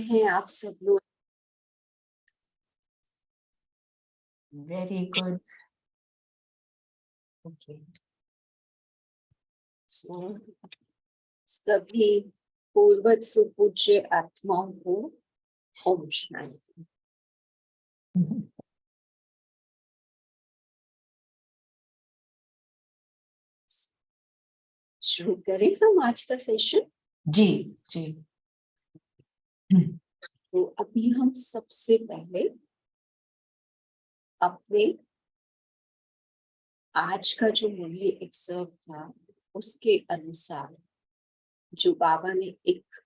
हैं आप सब लोग? Very good. ओके, सभी पूर्वज सुपूज्य आत्माओं को ओम शांति। शुरू करें हम आज का सेशन। जी जी। तो अभी हम सबसे पहले अपने आज का जो मुरली एक्सर्व था उसके अनुसार जो बाबा ने एक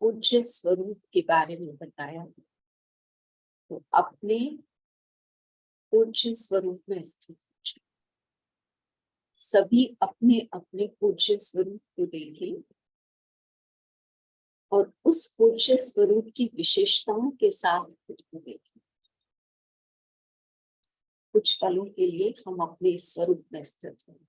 पूज्य स्वरूप के बारे में बताया, तो अपने पूज्य स्वरूप में स्थित सभी अपने अपने पूज्य स्वरूप को देखें और उस पूज्य स्वरूप की विशेषताओं के साथ खुद को देखें। कुछ पलों के लिए हम अपने स्वरूप में स्थित हैं।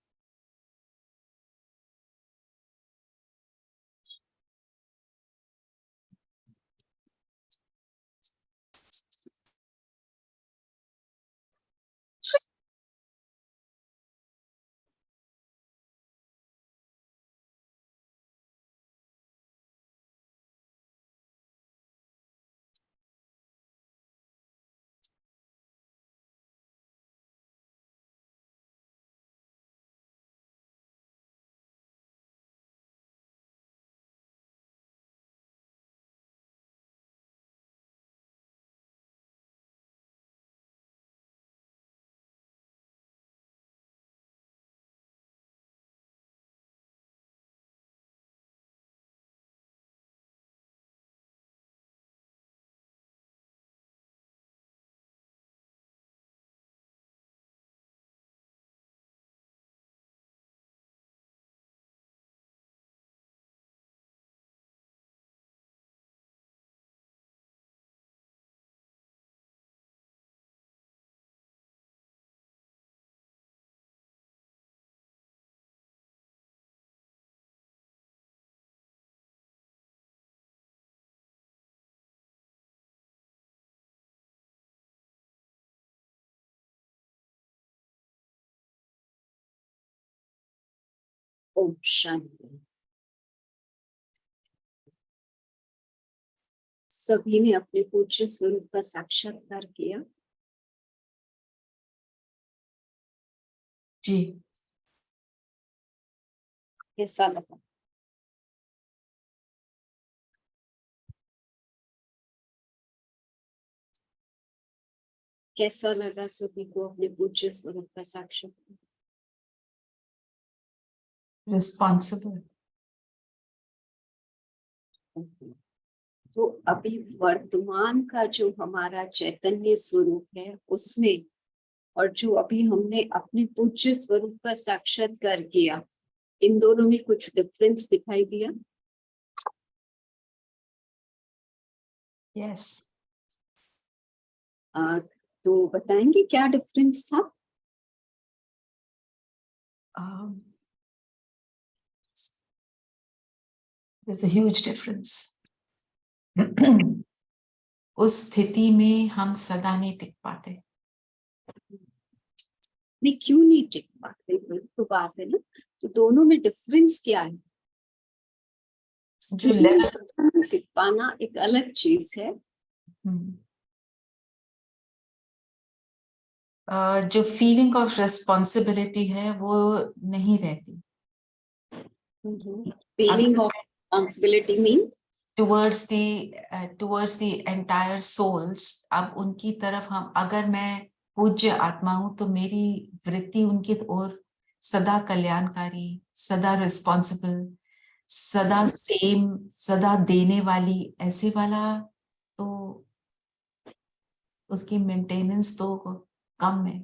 ओम शांति। सभी ने अपने पूज्य स्वरूप का साक्षात्कार किया। जी। कैसा लगा? कैसा लगा सभी को अपने पूज्य स्वरूप का साक्षात्कार? रिस्पॉन्सिबल। तो अभी वर्तमान का जो हमारा चैतन्य स्वरूप है उसमें और जो अभी हमने अपने पूज्य स्वरूप का साक्षात्कार किया, इन दोनों में कुछ डिफरेंस दिखाई दिया? यस। तो बताएंगे क्या डिफरेंस था? There's a huge difference. उस स्थिति में हम सदा नहीं टिक पाते। नहीं, क्यों नहीं टिक पाते? तो बात है ना, तो दोनों में डिफरेंस क्या है? जो लेवल टिक पाना एक अलग चीज है, जो फीलिंग ऑफ रिस्पॉन्सिबिलिटी है वो नहीं रहती। Feeling of responsibility mean towards the entire souls। अब उनकी तरफ हम, अगर मैं पूज्य आत्मा हूं तो मेरी वृत्ति उनकी ओर सदा कल्याणकारी, सदा रिस्पॉन्सिबल, सदा सेम, सदा देने वाली, ऐसे वाला, तो उसकी मेंटेनेंस तो कम है।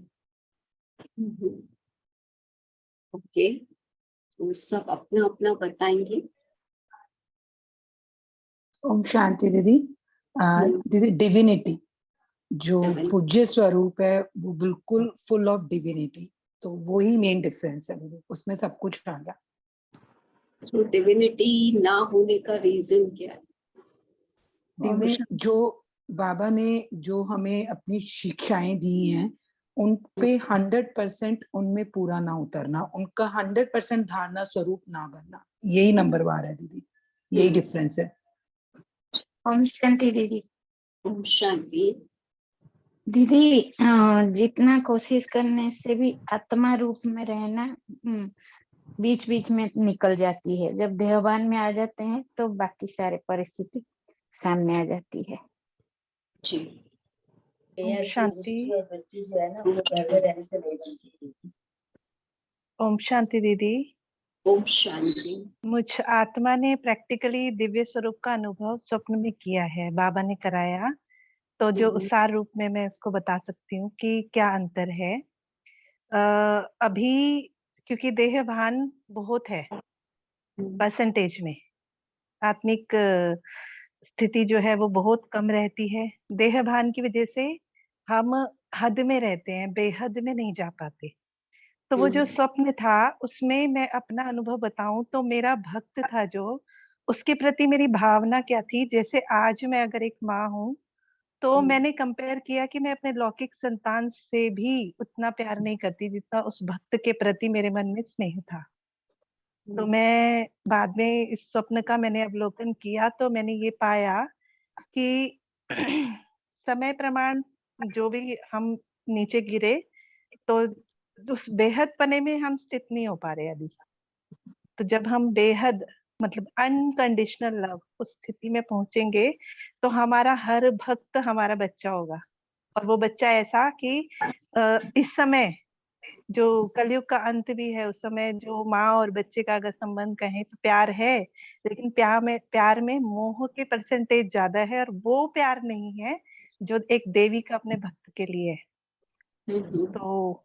ओके, तो सब अपना अपना बताएंगे। ओम शांति दीदी। दीदी, डिविनिटी जो पूज्य स्वरूप है वो बिल्कुल फुल ऑफ डिविनिटी, तो वो ही मेन डिफरेंस है दीदी, उसमें सब कुछ आ गया। तो डिविनिटी ना होने का रीजन क्या है? दिव्य जो बाबा ने जो हमें अपनी शिक्षाएं दी हैं उन पे 100% उनमें पूरा ना उतरना, उनका 100% धारणा स्वरूप ना बनना, यही नंबर 12 है दीदी, यही डिफरेंस है। ओम शांति दीदी। ओम शांति। दीदी जितना कोशिश करने से भी आत्मा रूप में रहना बीच बीच में निकल जाती है। जब देहभान में आ जाते हैं तो बाकी सारे परिस्थिति सामने आ जाती है। जी ओम शांति। जो है ना वो घर में रहने से नहीं बनती है। ओम शांति दीदी। ओम शांति। मुझ आत्मा ने प्रैक्टिकली दिव्य स्वरूप का अनुभव स्वप्न में किया है, बाबा ने कराया, तो जो सार रूप में मैं उसको बता सकती हूँ कि क्या अंतर है। अभी क्योंकि देह भान बहुत है परसेंटेज में, आत्मिक स्थिति जो है वो बहुत कम रहती है। देह भान की वजह से हम हद में रहते हैं, बेहद में नहीं जा पाते। तो वो जो स्वप्न था उसमें मैं अपना अनुभव बताऊं तो मेरा भक्त था जो, उसके प्रति मेरी भावना क्या थी। जैसे आज मैं अगर एक माँ हूँ तो मैंने कंपेयर किया कि मैं अपने लौकिक संतान से भी उतना प्यार नहीं करती जितना उस भक्त के प्रति मेरे मन में स्नेह था। तो मैं बाद में इस स्वप्न का मैंने अवलोकन किया तो मैंने ये पाया कि समय प्रमाण जो भी हम नीचे गिरे तो उस बेहद पने में हम स्थित नहीं हो पा रहे अभी। तो जब हम बेहद मतलब अनकंडीशनल लव उस स्थिति में पहुंचेंगे तो हमारा हर भक्त हमारा बच्चा होगा, और वो बच्चा ऐसा कि इस समय जो कलयुग का अंत भी है, उस समय जो माँ और बच्चे का अगर संबंध कहें तो प्यार है, लेकिन प्यार में मोह के परसेंटेज ज्यादा है, और वो प्यार नहीं है जो एक देवी का अपने भक्त के लिए है। तो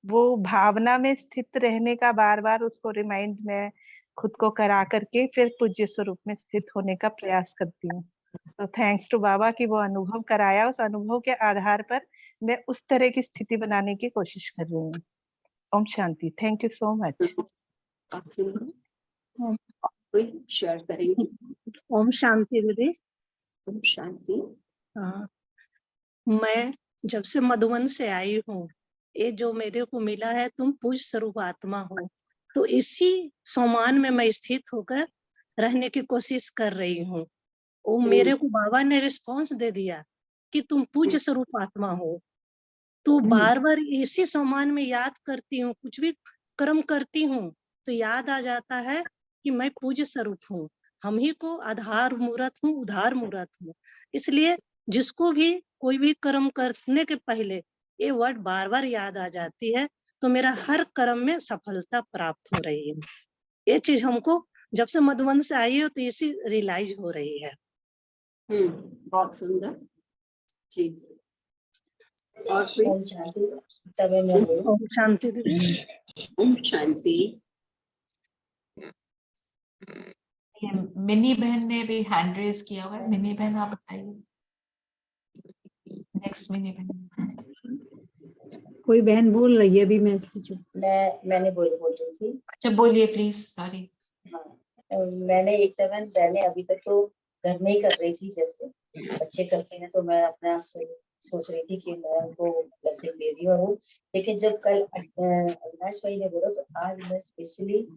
वो भावना में स्थित रहने का बार बार उसको रिमाइंड में खुद को करा करके फिर पूज्य स्वरूप में स्थित होने का प्रयास करती हूँ। तो थैंक्स टू बाबा कि वो अनुभव कराया, उस अनुभव के आधार पर मैं उस तरह की स्थिति बनाने की कोशिश कर रही हूँ। ओम शांति। Thank you so much. Share करेंगे। ओम शांति दीदी। ओम शांति। मैं जब से मधुबन से आई हूँ, ये जो मेरे को मिला है तुम पूज स्वरूप आत्मा हो, तो इसी सम्मान में मैं स्थित होकर रहने की कोशिश कर रही हूँ। वो मेरे को बाबा ने रिस्पॉन्स दे दिया कि तुम पूज स्वरूप आत्मा हो। तो बार बार इसी सम्मान में याद करती हूँ, कुछ भी कर्म करती हूँ तो याद आ जाता है कि मैं पूज्य स्वरूप हूँ, हम ही को आधार मूर्त हूँ, उधार मूर्त हूँ। इसलिए जिसको भी कोई भी कर्म करने के पहले ये वर्ड बार बार याद आ जाती है, तो मेरा हर कर्म में सफलता प्राप्त हो रही है। ये चीज हमको जब से मधुबन से आई हो तो इसी रियलाइज हो रही है। बहुत सुंदर जी। और ओम शांति। तब मैं बोलूं। ओम शांति दीदी। ओम शांति। मिनी बहन ने भी हैंड रेज किया हुआ है। मिनी बहन आप बताइए। नेक्स्ट मिनी बहन। कोई बहन बोल रही है अभी, मैं इसकी चुप। मैंने बोल रही थी। अच्छा बोलिए प्लीज, सॉरी। हाँ, मैंने एक सेवन पहले अभी तक तो घर में ही कर रही थी, जैसे बच्चे करते हैं, तो मैं अपना सोच रही थी कि मैं उनको ब्लेसिंग दे रही हूँ। लेकिन जब कल अविनाश भाई ने बोला तो आज मैं स्पेशली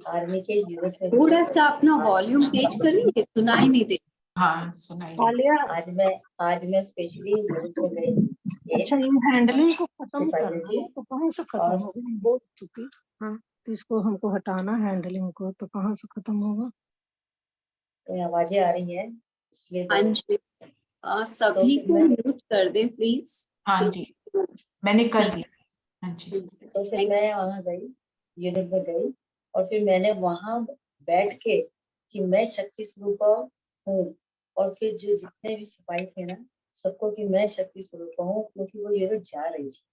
आर्मी के यूनिट में थोड़ा सा अपना वॉल्यूम तेज करेंगे, सुनाई नहीं दे। हाँ सुनाइए। आज मैं स्पेशली यूनिट में गई। अच्छा, ये हैंडलिंग को खत्म करना है तो कहाँ से खत्म होगा? बोल चुकी। हाँ, तो इसको हमको हटाना हैंडलिंग को, तो कहाँ से खत्म होगा? आवाजें आ रही है इसलिए सभी को म्यूट कर दें प्लीज। हाँ जी, मैंने कर दिया। हाँ जी। तो फिर मैं वहां गई, यूनिट में गई, और फिर मैंने वहां बैठ के कि मैं शक्ति स्वरूप हूँ, और फिर जो जितने भी सिपाही थे ना, सबको कि मैं शक्ति स्वरूप हूँ, क्योंकि वो यूनिट जा रही थी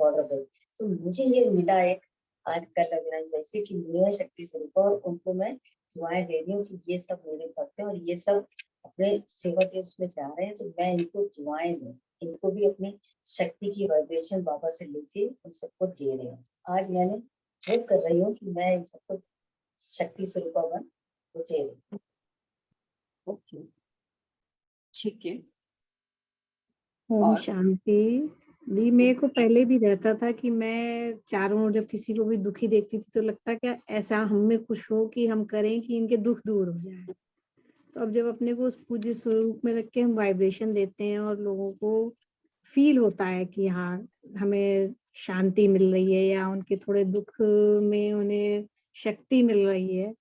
बॉर्डर पर। तो मुझे ये मिला एक आज का लग रहा है वैसे कि मैं शक्ति स्वरूप, और उनको मैं दुआएं दे रही हूँ कि ये सब मेरे भक्त हैं और ये सब अपने सेवा के उसमें जा रहे हैं, तो मैं इनको दुआएं दूं, इनको भी अपनी शक्ति की वाइब्रेशन बाबा से लेके उन सबको दे रहे हूँ। आज मैंने वो कर रही हूँ कि मैं इन सबको शक्ति स्वरूप बन दे रही हूँ। ओके, ठीक है। ओम और शांति। दी मेरे को पहले भी रहता था कि मैं चारों ओर जब किसी को भी दुखी देखती थी तो लगता क्या ऐसा हम में कुछ हो कि हम करें कि इनके दुख दूर हो जाए। तो अब जब अपने को उस पूज्य स्वरूप में रख के हम वाइब्रेशन देते हैं और लोगों को फील होता है कि हाँ हमें शांति मिल रही है या उनके थोड़े दुख में उन्हें शक्ति मिल रही है,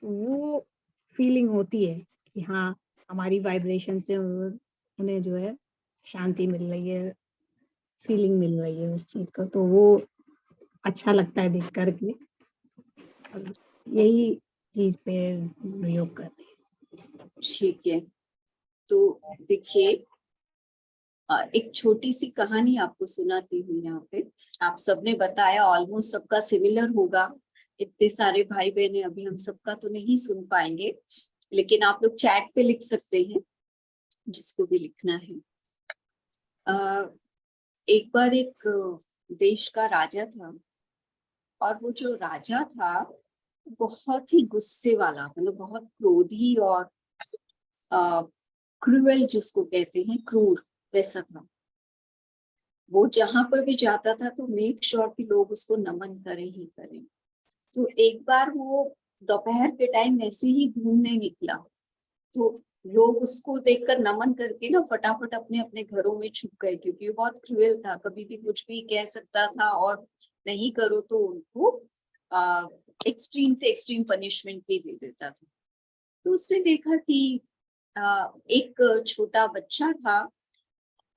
वो फीलिंग होती है कि हाँ हमारी वाइब्रेशन से उन्हें जो है शांति मिल रही है, फीलिंग मिल रही है उस चीज का, तो वो अच्छा लगता है देख करके। और यही चीज पे प्रयोग करते हैं। ठीक है, तो देखिए एक छोटी सी कहानी आपको सुनाती हूँ यहाँ पे। आप सबने बताया, ऑलमोस्ट सबका सिमिलर होगा। इतने सारे भाई बहन अभी हम सबका तो नहीं सुन पाएंगे, लेकिन आप लोग चैट पे लिख सकते हैं जिसको भी लिखना है। एक बार एक देश का राजा था, और वो जो राजा था बहुत ही गुस्से वाला, मतलब बहुत क्रोधी और क्रूएल जिसको कहते हैं, क्रूर, वैसा था। वो जहां पर भी जाता था तो मेक श्योर कि लोग उसको नमन करें ही करें। तो एक बार वो दोपहर के टाइम ऐसे ही घूमने निकला, तो लोग उसको देखकर नमन करके ना फटाफट अपने अपने घरों में छुप गए, क्योंकि वो बहुत क्रूएल था, कभी भी कुछ भी कह सकता था, और नहीं करो तो उनको एक्सट्रीम से एक्सट्रीम पनिशमेंट भी दे देता था। तो उसने देखा कि एक छोटा बच्चा था,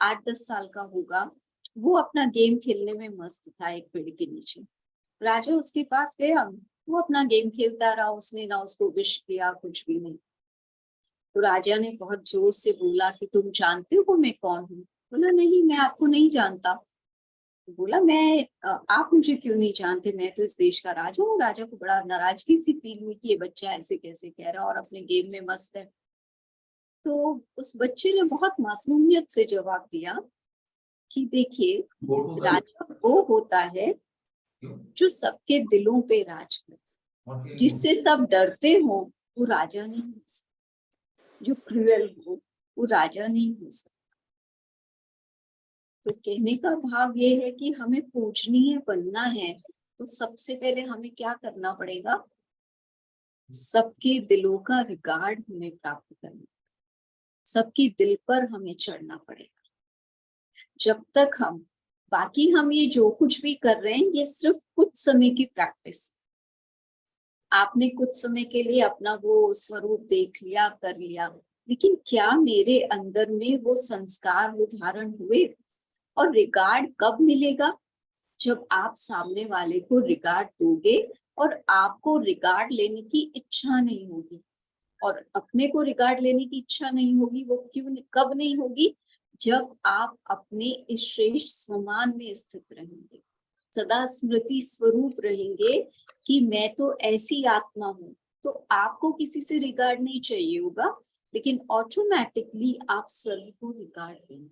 8-10 साल का होगा, वो अपना गेम खेलने में मस्त था एक पेड़ के नीचे। राजा उसके पास गया, वो अपना गेम खेलता रहा, उसने ना उसको विश किया, कुछ भी नहीं। तो राजा ने बहुत जोर से बोला कि तुम जानते हो मैं कौन हूँ? बोला नहीं, मैं आपको नहीं जानता। बोला मैं आप मुझे क्यों नहीं जानते, मैं तो इस देश का राजा हूँ। राजा को बड़ा नाराजगी सी फील हुई कि ये बच्चा ऐसे कैसे कह रहा है और अपने गेम में मस्त है। तो उस बच्चे ने बहुत मासूमियत से जवाब दिया कि देखिए, राजा वो होता है जो सबके दिलों पे राज करे, जिससे सब डरते हो वो राजा नहीं हो सकता, जो क्रूएल हो वो राजा नहीं हो सकता। तो कहने का भाव ये है कि हमें पूजनीय बनना है तो सबसे पहले हमें क्या करना पड़ेगा, सबके दिलों का रिगार्ड हमें प्राप्त करना, सबके दिल पर हमें चढ़ना पड़ेगा। जब तक बाकी हम ये जो कुछ भी कर रहे हैं ये सिर्फ कुछ समय की प्रैक्टिस। आपने कुछ समय के लिए अपना वो स्वरूप देख लिया, कर लिया, लेकिन क्या मेरे अंदर में वो संस्कार वो धारण हुए? और रिगार्ड कब मिलेगा? जब आप सामने वाले को रिगार्ड दोगे और आपको रिगार्ड लेने की इच्छा नहीं होगी। और अपने को रिगार्ड लेने की इच्छा नहीं होगी, वो क्यों कब नहीं होगी? जब आप अपने इस श्रेष्ठ स्वमान में स्थित रहेंगे, सदा स्मृति स्वरूप रहेंगे कि मैं तो ऐसी आत्मा हूँ। तो आपको किसी से रिगार्ड नहीं चाहिए होगा, लेकिन ऑटोमेटिकली आप सर्व को रिगार्ड देंगे।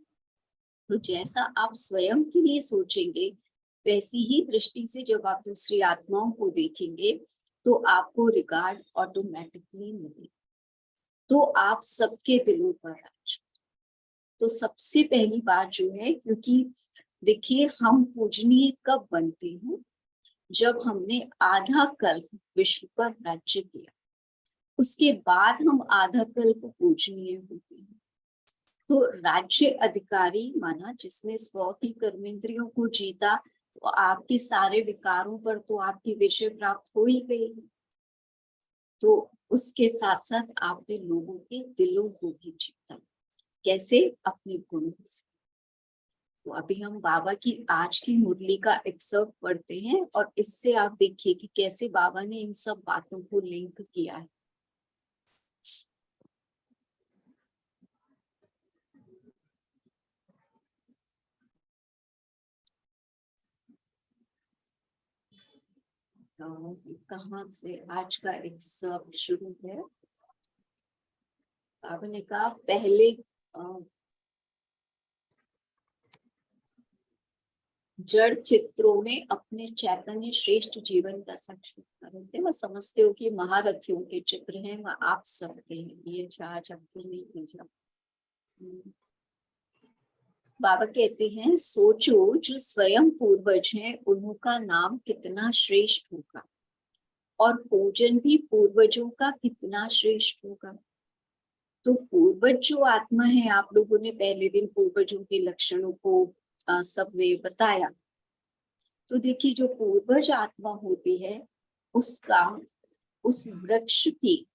तो जैसा आप स्वयं के लिए सोचेंगे वैसी ही दृष्टि से जब आप दूसरी आत्माओं को देखेंगे तो आपको रिगार्ड ऑटोमेटिकली मिलेगा। तो आप सबके दिलों पर राज। तो सबसे पहली बात जो है, क्योंकि देखिए हम पूजनीय कब बनते हैं? जब हमने आधा कल्प विश्व पर राज्य किया, उसके बाद हम आधा कल्प पूजनीय होते हैं। तो राज्य अधिकारी माना जिसने स्व की कर्मेंद्रियों को जीता, तो आपके सारे विकारों पर तो आपकी विजय प्राप्त हो ही गई। तो उसके साथ साथ आपने लोगों के दिलों को भी जीता। कैसे? अपने गुणों से। तो अभी हम बाबा की आज की मुरली का एक्सर्ट पढ़ते हैं और इससे आप देखिए कि कैसे बाबा ने इन सब बातों को लिंक किया है। तो कहाँ से आज का एक्सर्ट शुरू है? बाबा ने कहा पहले जड़ चित्रों में अपने चैतन्य श्रेष्ठ जीवन का साक्षात्कार होते हैं। वह समझते हो कि महारथियों के चित्र हैं, वह आप सबके हैं। ये जहाज आपको नहीं भेजा। बाबा कहते हैं सोचो जो स्वयं पूर्वज हैं उनका नाम कितना श्रेष्ठ होगा और पूजन भी पूर्वजों का कितना श्रेष्ठ होगा। तो पूर्वज जो आत्मा है, आप लोगों ने पहले दिन पूर्वजों के लक्षणों को सबने बताया। तो देखिए जो पूर्वज आत्मा होती है उसका उस वृक्ष की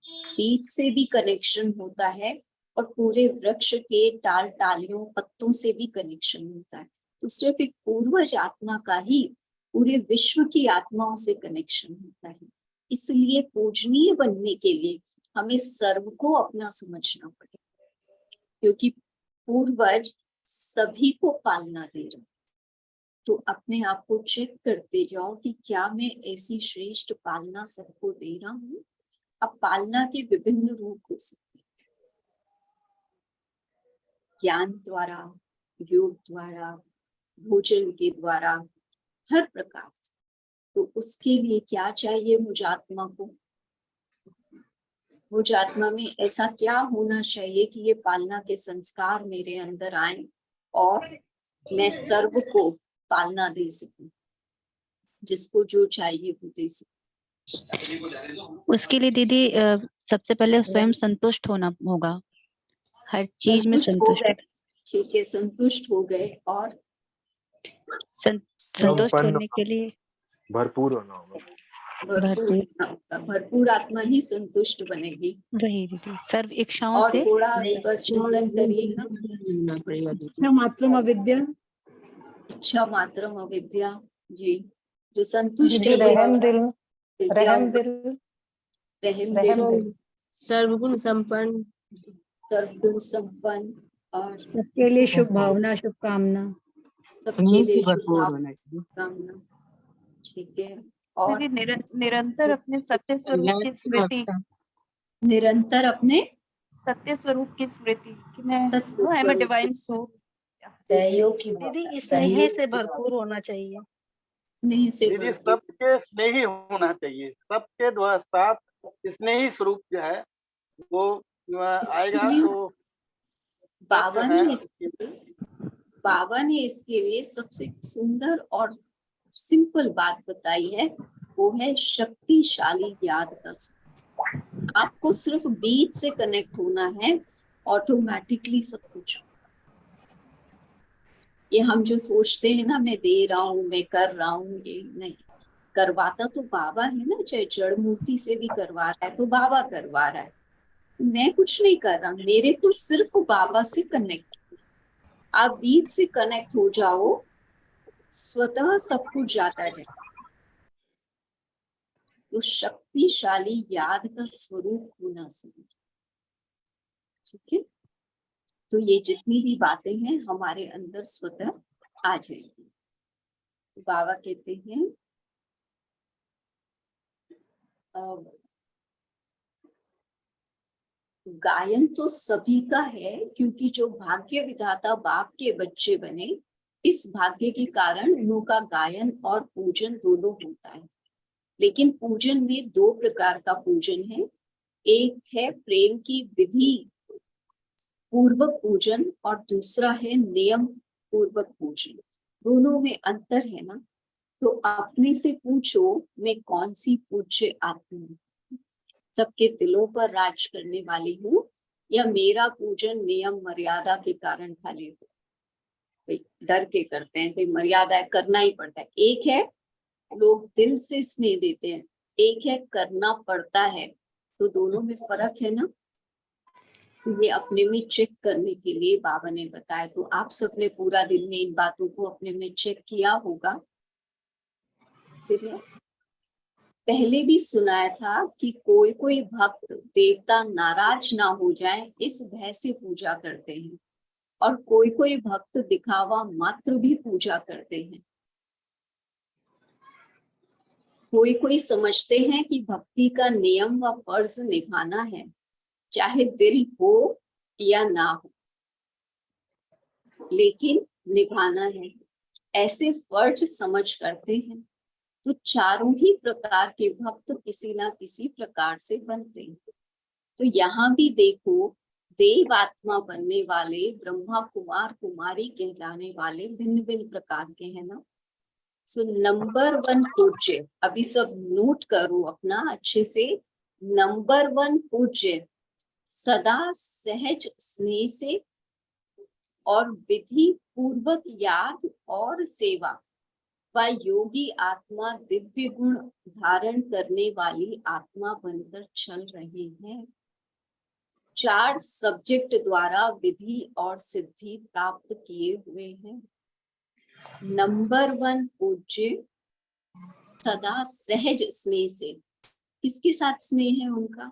बीज से भी कनेक्शन होता है और पूरे वृक्ष के डाल डालियों पत्तों से भी कनेक्शन होता है। तो सिर्फ एक पूर्वज आत्मा का ही पूरे विश्व की आत्माओं से कनेक्शन होता है। इसलिए पूजनीय बनने के लिए हमें सर्व को अपना समझना पड़ेगा, क्योंकि पूर्वज सभी को पालना दे रहे। तो अपने आप को चेक करते जाओ कि क्या मैं ऐसी श्रेष्ठ पालना सबको दे रहा हूँ। अब पालना के विभिन्न रूप हो सकते हैं, ज्ञान द्वारा, योग द्वारा, भोजन के द्वारा, हर प्रकार से। तो उसके लिए क्या चाहिए मुझ आत्मा को? मुझ आत्मा में ऐसा क्या होना चाहिए कि ये पालना के संस्कार मेरे अंदर आए और मैं सर्व को पालना दे सकूं, जिसको जो चाहिए वो दे सकूं। उसके लिए दीदी सबसे पहले स्वयं संतुष्ट होना होगा, हर चीज में संतुष्ट। ठीक है, संतुष्ट हो गए और संतुष्ट होने के लिए भरपूर होना होगा। भरपूर आत्मा ही संतुष्ट बनेगी। वही दीदी, सर्व इच्छाओं और से। थोड़ा स्पष्टीकरण करिएगा। इच्छा मात्रम अविद्या। इच्छा मात्रम अविद्या, जी। जो संतुष्ट है रहम दिल, रहम दिल, सर्वगुण संपन्न, सर्वगुण संपन्न और सबके लिए शुभ भावना, शुभकामना, सबके लिए शुभकामना। ठीक है। और निरंतर अपने सत्य स्वरूप की स्मृति, निरंतर अपने सत्य स्वरूप की स्मृति कि मैं I am a divine soul. सहयोग की दीदी स्नेह से भरपूर होना चाहिए। स्नेह से दीदी सबके स्नेही होना चाहिए, सबके द्वारा साथ स्नेही स्वरूप जो है वो आएगा। तो बाबा ने इसके लिए सबसे सुंदर और सिंपल बात बताई है, वो है शक्तिशाली याद का। आपको सिर्फ बीज से कनेक्ट होना है, ऑटोमेटिकली सब कुछ। ये हम जो सोचते हैं ना, मैं दे रहा हूँ, मैं कर रहा हूँ, ये नहीं। करवाता तो बाबा है ना, चाहे जड़ मूर्ति से भी करवा रहा है तो बाबा करवा रहा है। मैं कुछ नहीं कर रहा, मेरे को सिर्फ बाबा से कनेक्ट। आप बीज से कनेक्ट हो जाओ, स्वतः सब कुछ जाता जाए। तो शक्तिशाली याद का स्वरूप होना चाहिए। ठीक है। तो ये जितनी भी बातें हैं हमारे अंदर स्वतः आ जाएंगी। बाबा कहते हैं गायन तो सभी का है, क्योंकि जो भाग्य विधाता बाप के बच्चे बने, इस भाग्य के कारण उनका गायन और पूजन दोनों होता है। लेकिन पूजन में दो प्रकार का पूजन है। एक है प्रेम की विधि पूर्वक पूजन और दूसरा है नियम पूर्वक पूजन। दोनों में अंतर है ना। तो अपने से पूछो, मैं कौन सी पूज्य आत्मा हूँ? सबके दिलों पर राज करने वाली हूँ, या मेरा पूजन नियम मर्यादा के कारण खाली हो? डर के करते हैं, कोई मर्यादा करना ही पड़ता है। एक है लोग दिल से स्नेह देते हैं, एक है करना पड़ता है। तो दोनों में फर्क है ना। ये अपने में चेक करने के लिए बाबा ने बताया। तो आप सबने पूरा दिन में इन बातों को अपने में चेक किया होगा। फिर पहले भी सुनाया था कि कोई कोई भक्त देवता नाराज ना हो जाए इस भय से पूजा करते हैं, और कोई कोई भक्त दिखावा मात्र भी पूजा करते हैं। कोई कोई समझते हैं कि भक्ति का नियम व फर्ज निभाना है, चाहे दिल हो या ना हो, लेकिन निभाना है, ऐसे फर्ज समझ करते हैं। तो चारों ही प्रकार के भक्त किसी ना किसी प्रकार से बनते हैं। तो यहाँ भी देखो, देव आत्मा बनने वाले ब्रह्मा कुमार कुमारी कहलाने वाले भिन्न भिन्न प्रकार के हैं ना। सो नंबर 1 पूज्य, अभी सब नोट करो अपना अच्छे से। नंबर 1 पूज्य सदा सहज स्नेह से और विधि पूर्वक याद और सेवा व योगी आत्मा दिव्य गुण धारण करने वाली आत्मा बनकर चल रहे हैं। 4 सब्जेक्ट द्वारा विधि और सिद्धि प्राप्त किए हुए हैं। नंबर 1 पूज्य सदा सहज स्नेह से, किसके साथ स्नेह है उनका?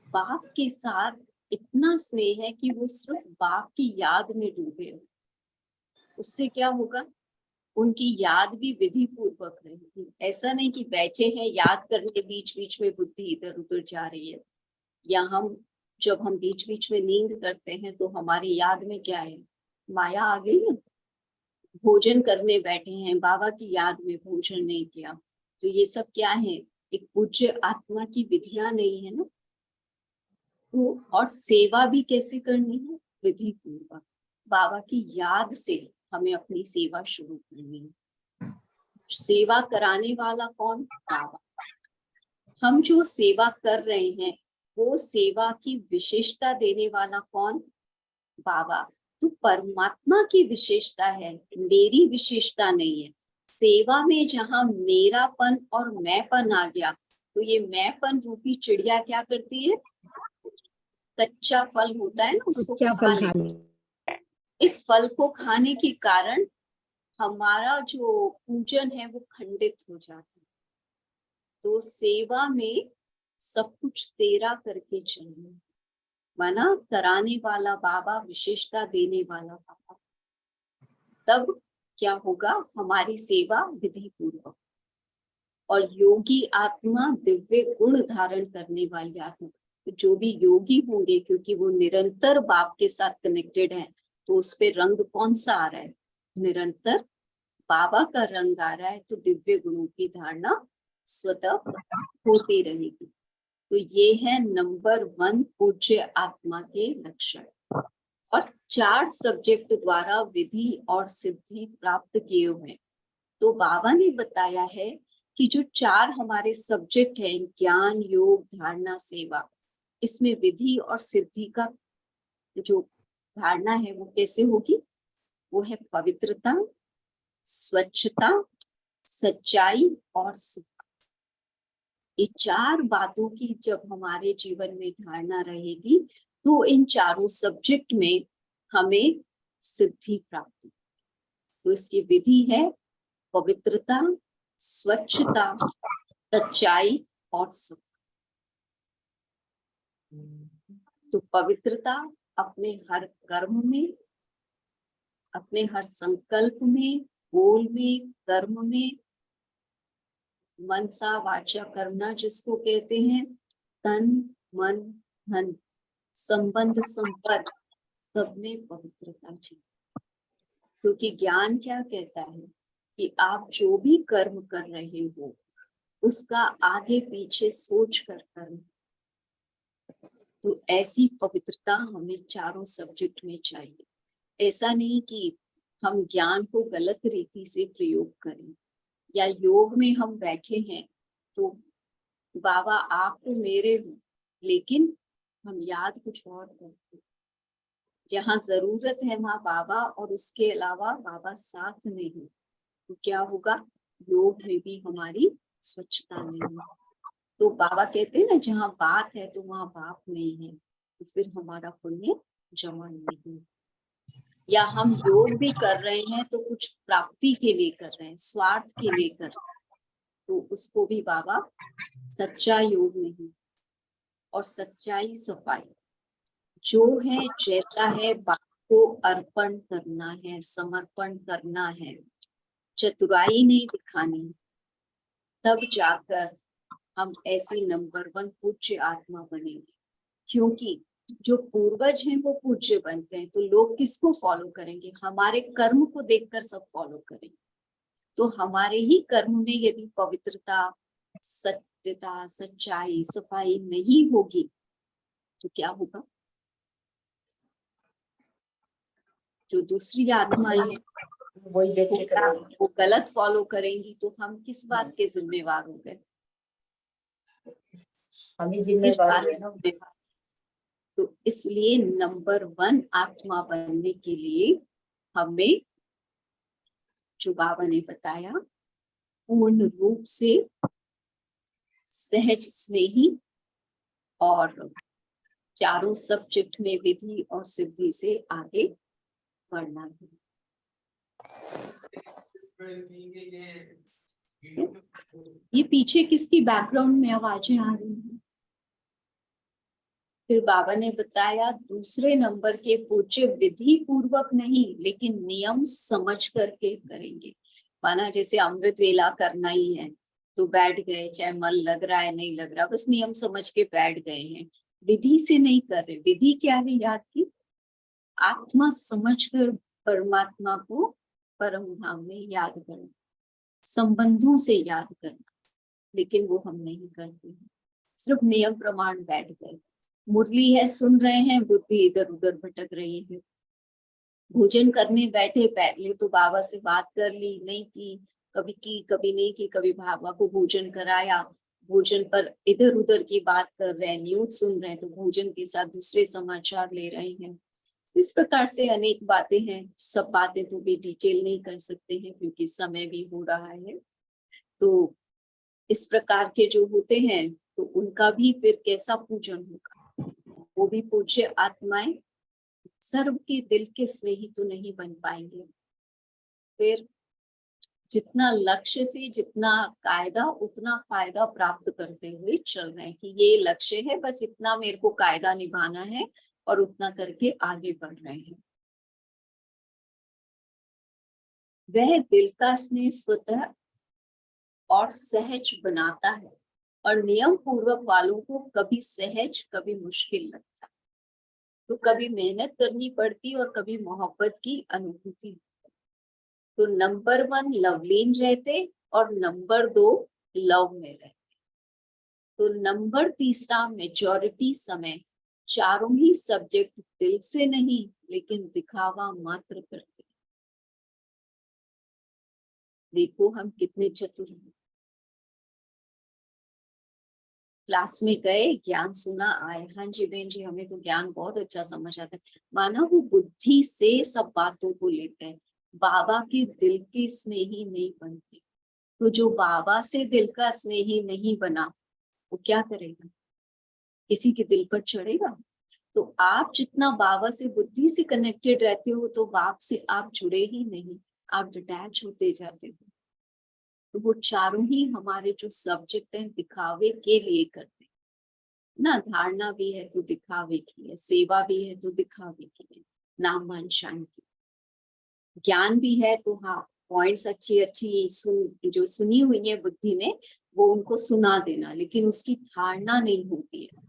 बाप के साथ इतना स्नेह है कि वो सिर्फ बाप की याद में डूबे हैं। उससे क्या होगा? उनकी याद भी विधि पूर्वक रहेगी। ऐसा नहीं कि बैठे हैं याद करने, बीच बीच में बुद्धि इधर उधर जा रही है। या हम जब हम बीच बीच में नींद करते हैं तो हमारी याद में क्या है? माया आ गई है। भोजन करने बैठे हैं, बाबा की याद में भोजन नहीं किया, तो ये सब क्या है? एक पूज्य आत्मा की विधियां नहीं है ना। तो और सेवा भी कैसे करनी है? विधि पूर्वक बाबा की याद से हमें अपनी सेवा शुरू करनी है। सेवा कराने वाला कौन? बाबा। हम जो सेवा कर रहे हैं वो सेवा की विशेषता देने वाला कौन? बाबा। तो परमात्मा की विशेषता है, मेरी विशेषता नहीं है। सेवा में जहां मेरापन और मैंपन आ गया तो ये मैंपन रूपी चिड़िया क्या करती है? कच्चा फल होता है ना, उसको क्या खा फल लेती खाने? है। इस फल को खाने के कारण हमारा जो पूजन है वो खंडित हो जाता है। तो सेवा में सब कुछ तेरा करके चलना, मना कराने वाला बाबा, विशेषता देने वाला बाबा। तब क्या होगा? हमारी सेवा विधि पूर्वक। और योगी आत्मा दिव्य गुण धारण करने वाली आत्मा। तो जो भी योगी होंगे, क्योंकि वो निरंतर बाप के साथ कनेक्टेड है, तो उस पे रंग कौन सा आ रहा है? निरंतर बाबा का रंग आ रहा है। तो दिव्य गुणों की धारणा स्वतः होती रहेगी। तो ये है नंबर 1 पूज्य आत्मा के लक्षण। और 4 सब्जेक्ट द्वारा विधि और सिद्धि प्राप्त किए हुए। तो बाबा ने बताया है कि जो 4 हमारे सब्जेक्ट हैं, ज्ञान, योग, धारणा, सेवा, इसमें विधि और सिद्धि का जो धारणा है वो कैसे होगी? वो है पवित्रता, स्वच्छता, सच्चाई और सुख। ये 4 बातों की जब हमारे जीवन में धारणा रहेगी तो इन चारों सब्जेक्ट में हमें सिद्धि प्राप्त। तो इसकी विधि है पवित्रता, स्वच्छता, सच्चाई और सुख। तो पवित्रता अपने हर कर्म में, अपने हर संकल्प में, बोल में, कर्म में, मनसा वाचा करना जिसको कहते हैं, तन मन धन, संबंध संपर्क, सब में पवित्रता चाहिए। क्योंकि ज्ञान क्या कहता है कि आप जो भी कर्म कर रहे हो उसका आगे पीछे सोच कर कर्म। तो ऐसी पवित्रता हमें चारों सब्जेक्ट में चाहिए। ऐसा नहीं कि हम ज्ञान को गलत रीति से प्रयोग करें, या योग में हम बैठे हैं तो बाबा आप तो मेरे हो, लेकिन हम याद कुछ और करते। जहाँ जरूरत है वहाँ बाबा, और उसके अलावा बाबा साथ नहीं, तो क्या होगा? योग में भी हमारी स्वच्छता नहीं है। तो बाबा कहते हैं ना, जहाँ बात है तो वहाँ बाप नहीं है, तो फिर हमारा पुण्य जमा नहीं। या हम योग भी कर रहे हैं तो कुछ प्राप्ति के लिए कर रहे हैं, स्वार्थ के लिए कर रहे हैं, तो उसको भी बाबा सच्चा योग नहीं। और सच्चाई सफाई जो है, जैसा है बाप को अर्पण करना है, समर्पण करना है, चतुराई नहीं दिखानी, तब जाकर हम ऐसी नंबर 1 पूज्य आत्मा बनेंगे। क्योंकि जो पूर्वज हैं वो पूज्य बनते हैं, तो लोग किसको फॉलो करेंगे? हमारे कर्म को देखकर सब फॉलो करेंगे। तो हमारे ही कर्म में यदि पवित्रता, सत्यता, सच्चाई, सफाई नहीं होगी तो क्या होगा? जो दूसरी आत्माएं हैं वही देख के करवाएंगे। वो गलत फॉलो करेंगी तो हम किस बात के जिम्मेवार हो गए? हम ही किस जिम्मेवार बात है के ना। जिम्मेवार? तो इसलिए नंबर 1 आत्मा बनने के लिए हमें, जो बाबा ने बताया, पूर्ण रूप से सहज स्नेही और चारों सब्जेक्ट में विधि और सिद्धि से आगे बढ़ना है। ये पीछे किसकी बैकग्राउंड में आवाजें आ रही हैं? फिर बाबा ने बताया दूसरे नंबर के पूज्य विधि पूर्वक नहीं लेकिन नियम समझ करके करेंगे। माना जैसे अमृत वेला करना ही है तो बैठ गए, चाहे मन लग रहा है नहीं लग रहा, बस नियम समझ के बैठ गए हैं, विधि से नहीं कर रहे। विधि क्या है याद की? आत्मा समझकर परमात्मा को परम धाम में याद करना, संबंधों से याद करना, लेकिन वो हम नहीं करते हैं। सिर्फ नियम प्रमाण बैठ गए, मुरली है सुन रहे हैं, बुद्धि इधर उधर भटक रही है। भोजन करने बैठे, पहले तो बाबा से बात कर ली, नहीं की, कभी नहीं की, कभी बाबा को भोजन कराया, भोजन पर इधर उधर की बात कर रहे हैं, न्यूज सुन रहे हैं तो भोजन के साथ दूसरे समाचार ले रहे हैं। इस प्रकार से अनेक बातें हैं, सब बातें तो भी डिटेल नहीं कर सकते हैं क्योंकि समय भी हो रहा है। तो इस प्रकार के जो होते हैं तो उनका भी फिर कैसा पूजन होगा? वो भी पूज्य आत्माएं सर्व के दिल के स्नेही तो नहीं बन पाएंगे। फिर जितना लक्ष्य से जितना कायदा उतना फायदा प्राप्त करते हुए चल रहे हैं कि ये लक्ष्य है, बस इतना मेरे को कायदा निभाना है और उतना करके आगे बढ़ रहे हैं। वह दिल का स्नेह स्वतः और सहज बनाता है और नियम पूर्वक वालों को कभी सहज कभी मुश्किल लगता है। तो कभी मेहनत करनी पड़ती और कभी मोहब्बत की अनुभूति। तो नंबर 1 लवलीन रहते और नंबर 2 लव में रहते। तो नंबर 3 मेजॉरिटी समय चारों ही सब्जेक्ट दिल से नहीं लेकिन दिखावा मात्र करते। देखो हम कितने चतुर हैं। क्लास में गए, ज्ञान सुना, आए, हाँ जी बहन जी हमें तो ज्ञान बहुत अच्छा समझ आता है। माना वो बुद्धि से सब बातों को लेते हैं, बाबा के दिल के स्नेही नहीं बनते। तो जो बाबा से दिल का स्नेही नहीं बना वो क्या करेगा? किसी के दिल पर चढ़ेगा? तो आप जितना बाबा से बुद्धि से कनेक्टेड रहते हो तो बाप से आप जुड़े ही नहीं, आप डिटैच होते जाते हो। तो वो चारों ही हमारे जो सब्जेक्ट हैं दिखावे के लिए करते हैं ना। धारणा भी है तो दिखावे की है, सेवा भी है तो दिखावे की है, नाम मान शान की, ज्ञान भी है तो हाँ पॉइंट्स अच्छी अच्छी जो सुनी हुई है बुद्धि में वो उनको सुना देना, लेकिन उसकी धारणा नहीं होती है,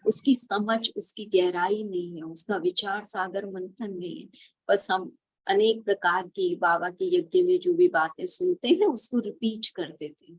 उसकी समझ, उसकी गहराई नहीं है, उसका विचार सागर मंथन नहीं है। बस हम अनेक प्रकार की बाबा के यज्ञ में जो भी बातें सुनते हैं उसको रिपीट कर देते हैं।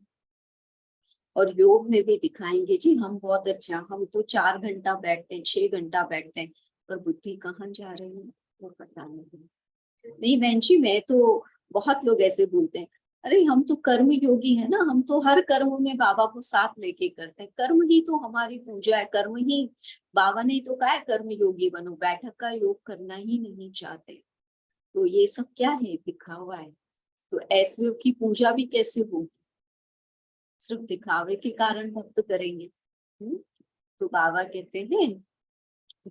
और योग में भी दिखाएंगे जी हम बहुत अच्छा, हम तो 4 घंटा बैठते हैं, 6 घंटा बैठते हैं, पर बुद्धि कहाँ जा रही है वो पता नहीं बहन जी। मैं तो बहुत लोग ऐसे बोलते हैं, अरे हम तो कर्म योगी है ना, हम तो हर कर्म में बाबा को साथ लेके करते हैं, कर्म ही तो हमारी पूजा है, कर्म ही बाबा ने तो कहा है कर्म योगी बनो, बैठक का योग करना ही नहीं चाहते। तो ये सब क्या है? दिखावा है। तो ऐसे की पूजा भी कैसे होगी? सिर्फ दिखावे के कारण भक्त करेंगे। तो बाबा कहते हैं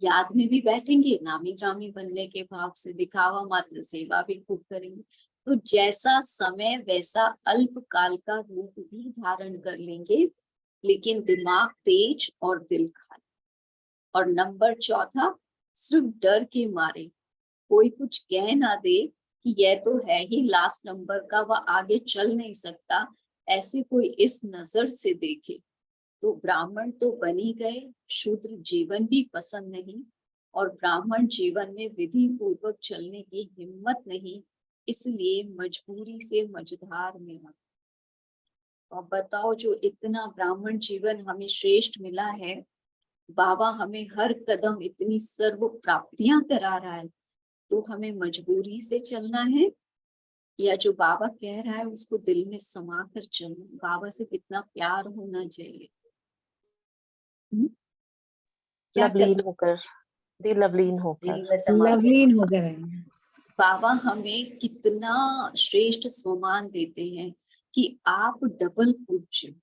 याद में भी बैठेंगे, नामी ग्रामी बनने के भाव से, दिखावा मात्र सेवा भी खूब करेंगे। तो जैसा समय वैसा अल्प काल का रूप भी धारण कर लेंगे, लेकिन दिमाग तेज और दिल खाली। और नंबर 4 सिर्फ डर के मारे कोई कुछ कह ना दे कि यह तो है ही लास्ट नंबर का, वह आगे चल नहीं सकता, ऐसे कोई इस नजर से देखे तो ब्राह्मण तो बन ही गए, शूद्र जीवन भी पसंद नहीं, और ब्राह्मण जीवन में विधि पूर्वक चलने की हिम्मत नहीं, इसलिए मजबूरी से मझधार में आ। और बताओ जो इतना ब्राह्मण जीवन हमें श्रेष्ठ मिला है, बाबा हमें हर कदम इतनी सर्व प्राप्तियां करा रहा है, तो हमें मजबूरी से चलना है या जो बाबा कह रहा है उसको दिल में समा कर चलना? बाबा से कितना प्यार होना चाहिए। क्या लवलीन करना? होकर, दिल लवलीन दिल होकर। में समा कर लवलीन हो गए हैं। बाबा हमें कितना श्रेष्ठ सम्मान देते हैं कि आप डबल पूज्य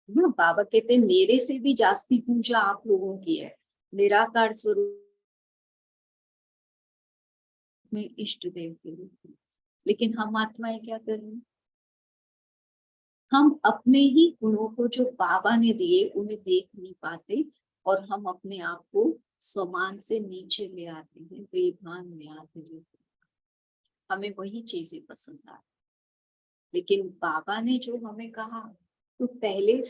ना। बाबा कहते हैं मेरे से भी जास्ती पूजा आप लोगों की है, निराकार स्वरूप में इष्ट देव के रूप में। लेकिन हम आत्माएं क्या कर रहे हैं? हम अपने ही गुणों को जो बाबा ने दिए उन्हें देख नहीं पाते और हम अपने आप को सम्मान से नीचे ले आते हैं, बेभान में आते हैं। हमें वही चीजें पसंद आती, लेकिन बाबा ने जो हमें कहा तो पहले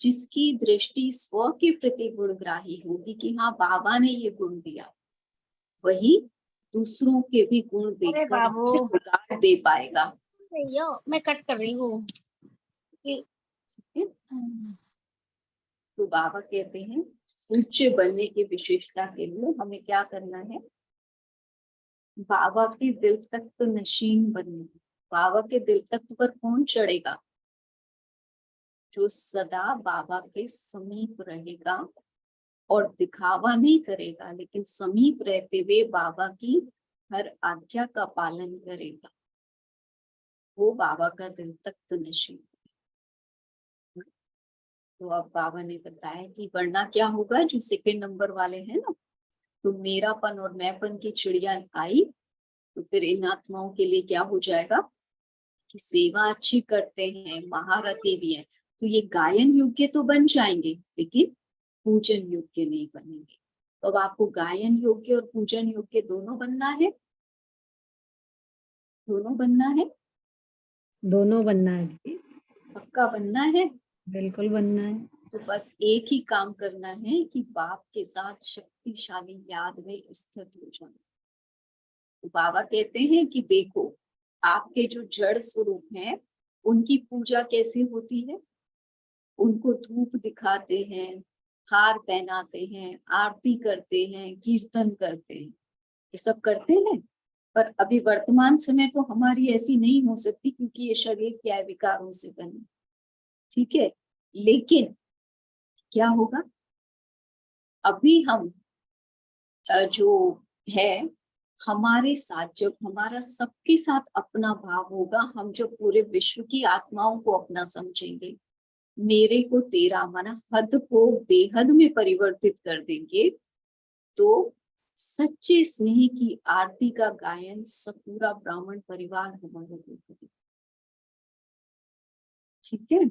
जिसकी दृष्टि स्व के प्रति गुणग्राही होगी कि हाँ बाबा ने ये गुण दिया, वही दूसरों के भी गुण देखकर बाबू। उदार दे पाएगा। मैं कट कर रही हूँ। तो बाबा कहते हैं ऊंचे बनने की विशेषता के लिए हमें क्या करना है? बाबा के दिल तक तो नशीन बनना। बाबा के दिल तक पर कौन चढ़ेगा? जो सदा बाबा के समीप रहेगा और दिखावा नहीं करेगा, लेकिन समीप रहते हुए बाबा की हर आज्ञा का पालन करेगा, वो बाबा का दिल तख्त नशीन। तो अब बाबा ने बताया कि वरना क्या होगा, जो सेकंड नंबर वाले हैं ना, तो मेरापन और मैंपन की चिड़िया आई तो फिर इन आत्माओं के लिए क्या हो जाएगा कि सेवा अच्छी करते हैं, महारथी भी हैं, तो ये गायन योग्य तो बन जाएंगे लेकिन पूजन योग्य नहीं बनेंगे। तो अब आपको गायन योग्य और पूजन योग्य दोनों बनना है, दोनों बनना है, दोनों बनना है दीदी, पक्का बनना है। बिल्कुल बनना है। तो बस एक ही काम करना है कि बाप के साथ शक्तिशाली याद में स्थित हो जाना। तो बाबा कहते हैं कि देखो आपके जो जड़ स्वरूप हैं उनकी पूजा कैसे होती है? उनको धूप दिखाते हैं, हार पहनाते हैं, आरती करते हैं, कीर्तन करते हैं, ये सब करते हैं। पर अभी वर्तमान समय तो हमारी ऐसी नहीं हो सकती क्योंकि ये शरीर क्या है, विकारों से बने, ठीक है। लेकिन क्या होगा, अभी हम जो है हमारे साथ, जब हमारा सबके साथ अपना भाव होगा, हम जब पूरे विश्व की आत्माओं को अपना समझेंगे, मेरे को तेरा माना हद को बेहद में परिवर्तित कर देंगे, तो सच्चे स्नेह की आरती का गायन सब पूरा ब्राह्मण परिवार हमारे लिए करेगा, ठीक है।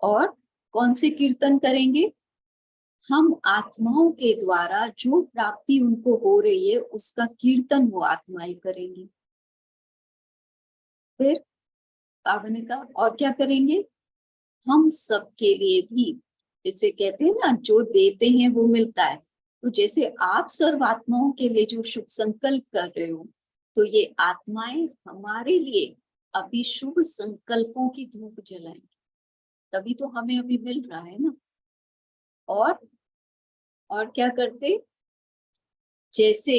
और कौन से कीर्तन करेंगे? हम आत्माओं के द्वारा जो प्राप्ति उनको हो रही है उसका कीर्तन वो आत्माएं करेंगी। फिर बाबा ने कहा और क्या करेंगे? हम सबके लिए भी, जैसे कहते हैं ना जो देते हैं वो मिलता है, तो जैसे आप सर्व आत्माओं के लिए जो शुभ संकल्प कर रहे हो, तो ये आत्माएं हमारे लिए अभी शुभ संकल्पों की धूप जलाएंगी, तभी तो हमें अभी मिल रहा है ना। और क्या करते? जैसे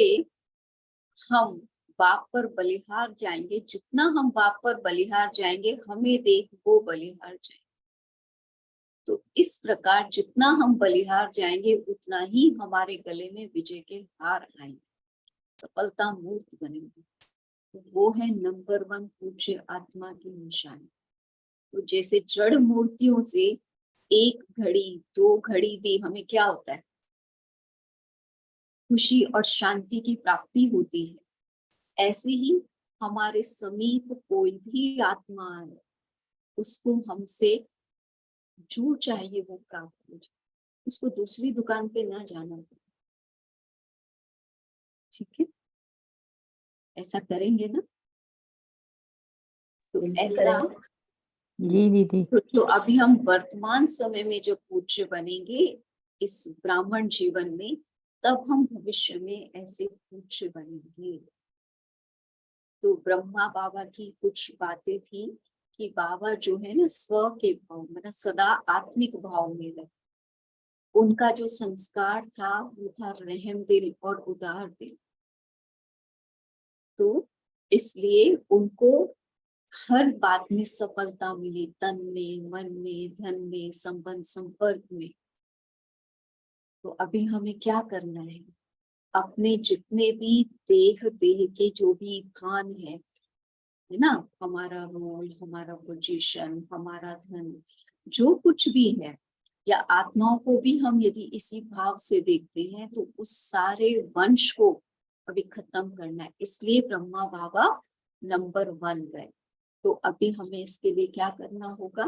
हम बाप पर बलिहार जाएंगे, जितना हम बाप पर बलिहार जाएंगे हमें देख वो बलिहार जाएंगे, तो इस प्रकार जितना हम बलिहार जाएंगे उतना ही हमारे गले में विजय के हार आएंगे, सफलता मूर्त बनेंगे। तो वो है नंबर 1 पूज्य आत्मा की निशानी। तो जैसे जड़ मूर्तियों से एक घड़ी 2 घड़ी भी हमें क्या होता है, खुशी और शांति की प्राप्ति होती है, ऐसे ही हमारे समीप कोई भी आत्मा आए उसको हमसे जो चाहिए वो प्राप्त हो जाए, उसको दूसरी दुकान पे ना जाना पड़े, ठीक है। ऐसा करेंगे ना? तो ऐसा जी दीदी। तो जो अभी हम वर्तमान समय में जो पूज्य बनेंगे इस ब्राह्मण जीवन में, तब हम भविष्य में ऐसे पूज्य बनेंगे। तो ब्रह्मा बाबा की कुछ बातें थी कि बाबा जो है ना स्व के भाव मतलब सदा आत्मिक भाव में रहे, उनका जो संस्कार था वो था रहम दिल और उदार दिल। तो इसलिए उनको हर बात में सफलता मिली, तन में, मन में, धन में, संबंध संपर्क में। तो अभी हमें क्या करना है, अपने जितने भी देह के जो भी भान है ना, हमारा रोल, हमारा पोजीशन, हमारा धन, जो कुछ भी है, या आत्माओं को भी हम यदि इसी भाव से देखते हैं, तो उस सारे वंश को अभी खत्म करना है। इसलिए ब्रह्मा बाबा नंबर 1 गए। तो अभी हमें इसके लिए क्या करना होगा,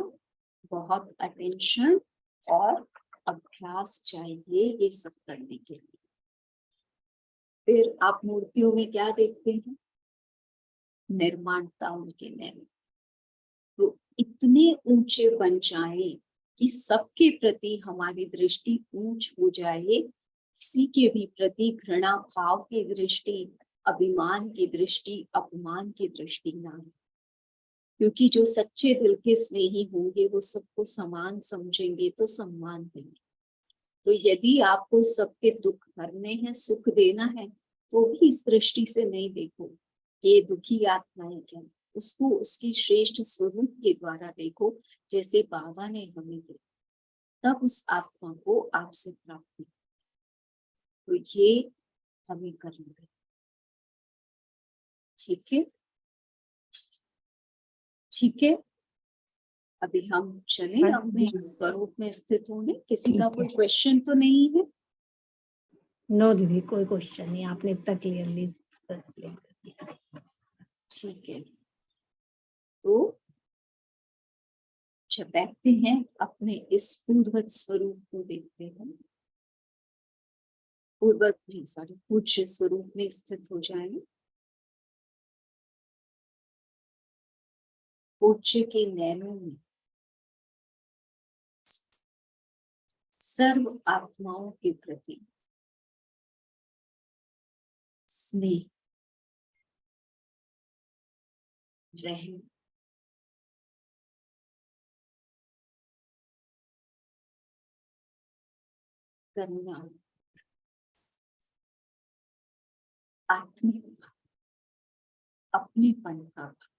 बहुत अटेंशन और अभ्यास चाहिए ये सब करने के लिए। फिर आप मूर्तियों में क्या देखते हैं, निर्माणता उनके नैन, तो इतने ऊंचे बन जाए कि सबके प्रति हमारी दृष्टि ऊंच हो जाए, किसी के भी प्रति घृणा भाव की दृष्टि, अभिमान की दृष्टि, अपमान की दृष्टि ना हो। क्योंकि जो सच्चे दिल के स्नेही होंगे वो सबको समान समझेंगे तो सम्मान देंगे। तो यदि आपको सबके दुख हरने हैं, सुख देना है, तो भी इस दृष्टि से नहीं देखो कि ये दुखी आत्मा है क्या, उसको उसकी श्रेष्ठ स्वरूप के द्वारा देखो, जैसे बाबा ने हमें देखा, तब उस आत्मा को आपसे प्राप्ति। तो ये हमें करना है, ठीक है, ठीक है। अभी हम चले अपने स्वरूप में स्थित होने। किसी का कोई क्वेश्चन तो नहीं है? नो दीदी, कोई क्वेश्चन नहीं, आपने इतना क्लियरली एक्सप्लेन कर दिया। ठीक है, तो जब बैठते हैं अपने इस पूर्वज स्वरूप को देखते हैं, पूज्य स्वरूप में स्थित हो जाएं। पूज्य के नैनों में सर्व आत्माओं के प्रति स्नेह, रहम, करुणा, आत्मिक भाव, अपनेपन का भाव,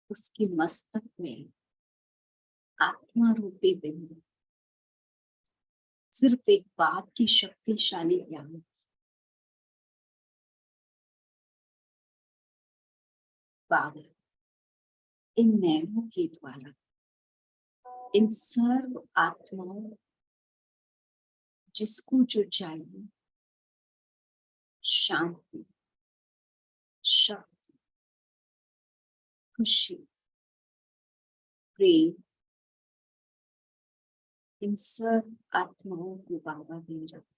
उसके मस्तक में आत्मा रूपी बिंदु सिर्फ एक बात की शक्तिशाली ज्ञान, बाबा इन नैनों के द्वारा इन सर्व आत्माओं, जिसको जो चाहिए, शांति, शक्ति, खुशी, प्रेम, इन सर्व आत्माओं को बाबा दे रहा है।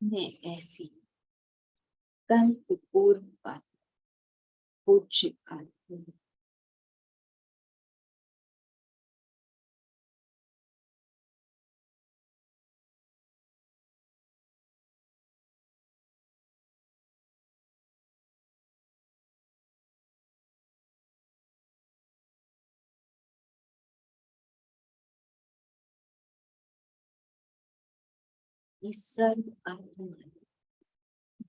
मैं ऐसी कल्प पूर्व बात पूज्य आत्मा ये सर्व आत्मा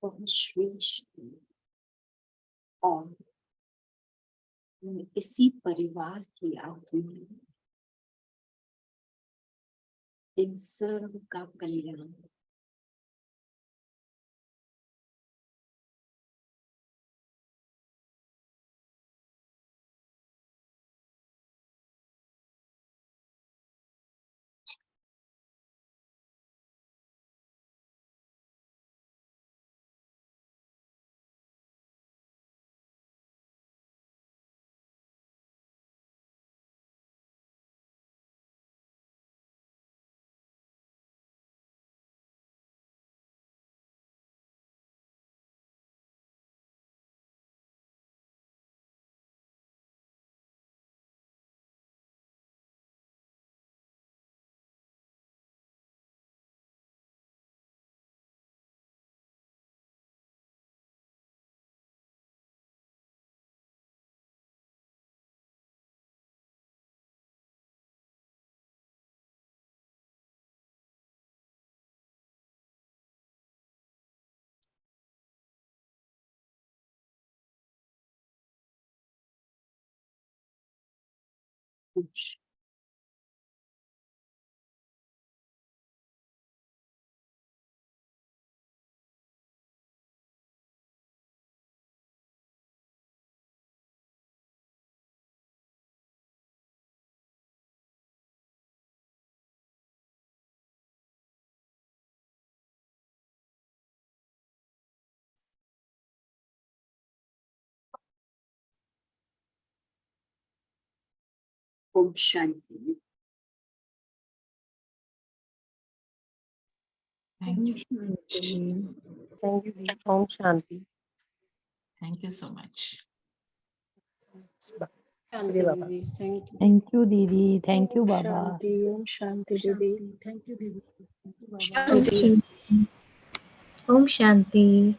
बहुत श्रेष्ठ है, और मैं इसी परिवार की आत्मा, इन सर्व का कल्याण खुश। ओम शांति। Thank you, thank you. ओम शांति। Thank you so much. शांति बाबा। थैंक यू दीदी, थैंक यू बाबा। शांति। ओम शांति दीदी। थैंक यू दीदी। ओम शांति।